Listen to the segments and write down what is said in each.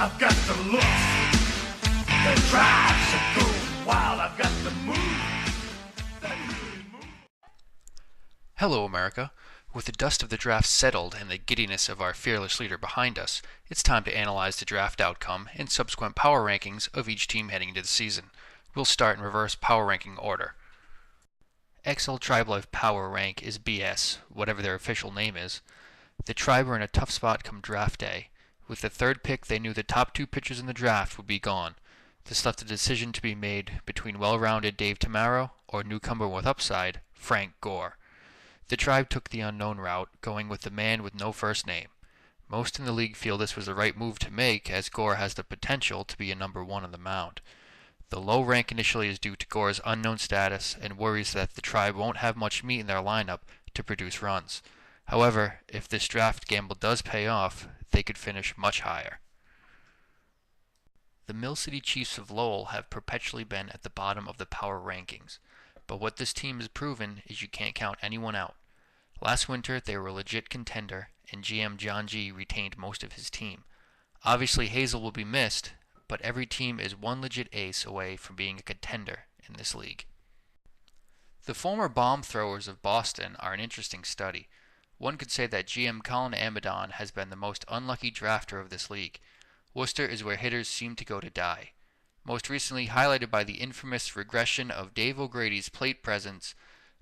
I've got the look, the drive, so go wild. I've got the move, that really move. Hello, America. With the dust of the draft settled and the giddiness of our fearless leader behind us, it's time to analyze the draft outcome and subsequent power rankings of each team heading into the season. We'll start in reverse power ranking order. XL Tribe Life Power Rank is BS, whatever their official name is. The Tribe are in a tough spot come draft day. With the third pick, they knew the top two pitchers in the draft would be gone. This left a decision to be made between well-rounded Dave Tamaro or newcomer with upside, Frank Gore. The Tribe took the unknown route, going with the man with no first name. Most in the league feel this was the right move to make, as Gore has the potential to be a number one on the mound. The low rank initially is due to Gore's unknown status and worries that the Tribe won't have much meat in their lineup to produce runs. However, if this draft gamble does pay off, they could finish much higher. The Mill City Chiefs of Lowell have perpetually been at the bottom of the power rankings, but what this team has proven is you can't count anyone out. Last winter, they were a legit contender, and GM John G. retained most of his team. Obviously, Hazel will be missed, but every team is one legit ace away from being a contender in this league. The former bomb throwers of Boston are an interesting study. One could say that GM Colin Amadon has been the most unlucky drafter of this league. Worcester is where hitters seem to go to die. Most recently highlighted by the infamous regression of Dave O'Grady's plate presence,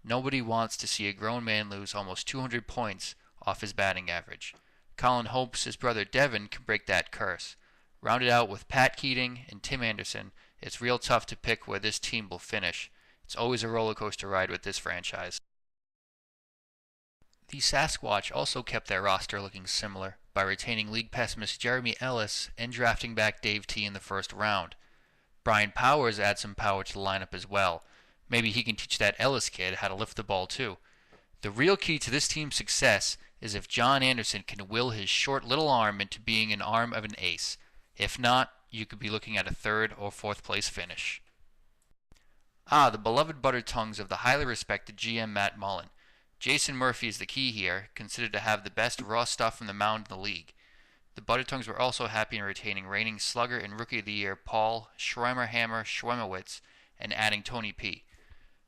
nobody wants to see a grown man lose almost 200 points off his batting average. Colin hopes his brother Devin can break that curse. Rounded out with Pat Keating and Tim Anderson, it's real tough to pick where this team will finish. It's always a roller coaster ride with this franchise. The Sasquatch also kept their roster looking similar by retaining league pessimist Jeremy Ellis and drafting back Dave T in the first round. Brian Powers adds some power to the lineup as well. Maybe he can teach that Ellis kid how to lift the ball too. The real key to this team's success is if John Anderson can will his short little arm into being an arm of an ace. If not, you could be looking at a third or fourth place finish. The beloved butter tongues of the highly respected GM Matt Mullen. Jason Murphy is the key here, considered to have the best raw stuff from the mound in the league. The Buttertongues were also happy in retaining reigning slugger and Rookie of the Year Paul Schweimerhammer Schwemowitz and adding Tony P.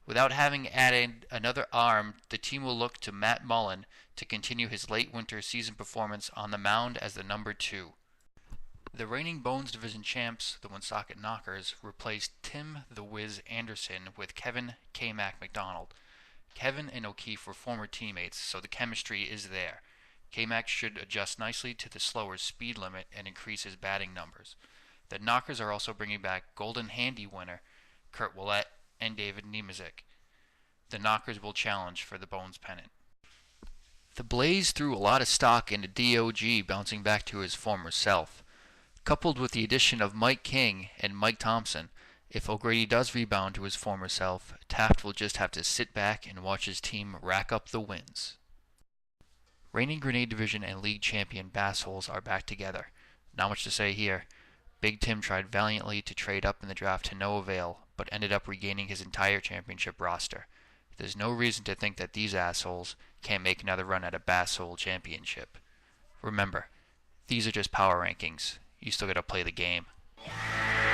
Without having added another arm, the team will look to Matt Mullen to continue his late winter season performance on the mound as the number 2. The reigning Bones Division champs, the Woonsocket Knockers, replaced Tim the Wiz Anderson with Kevin K-Mac McDonald. Kevin and O'Keefe were former teammates, so the chemistry is there. K-Mac should adjust nicely to the slower speed limit and increase his batting numbers. The Knockers are also bringing back Golden Handy winner Kurt Willett and David Nemesek. The Knockers will challenge for the Bones pennant. The Blaze threw a lot of stock into DOG bouncing back to his former self. Coupled with the addition of Mike King and Mike Thompson, if O'Grady does rebound to his former self, Taft will just have to sit back and watch his team rack up the wins. Reigning Grenade Division and League Champion Bass Holes are back together. Not much to say here. Big Tim tried valiantly to trade up in the draft to no avail, but ended up regaining his entire championship roster. There's no reason to think that these assholes can't make another run at a Bass Hole championship. Remember, these are just power rankings. You still gotta play the game. Hey!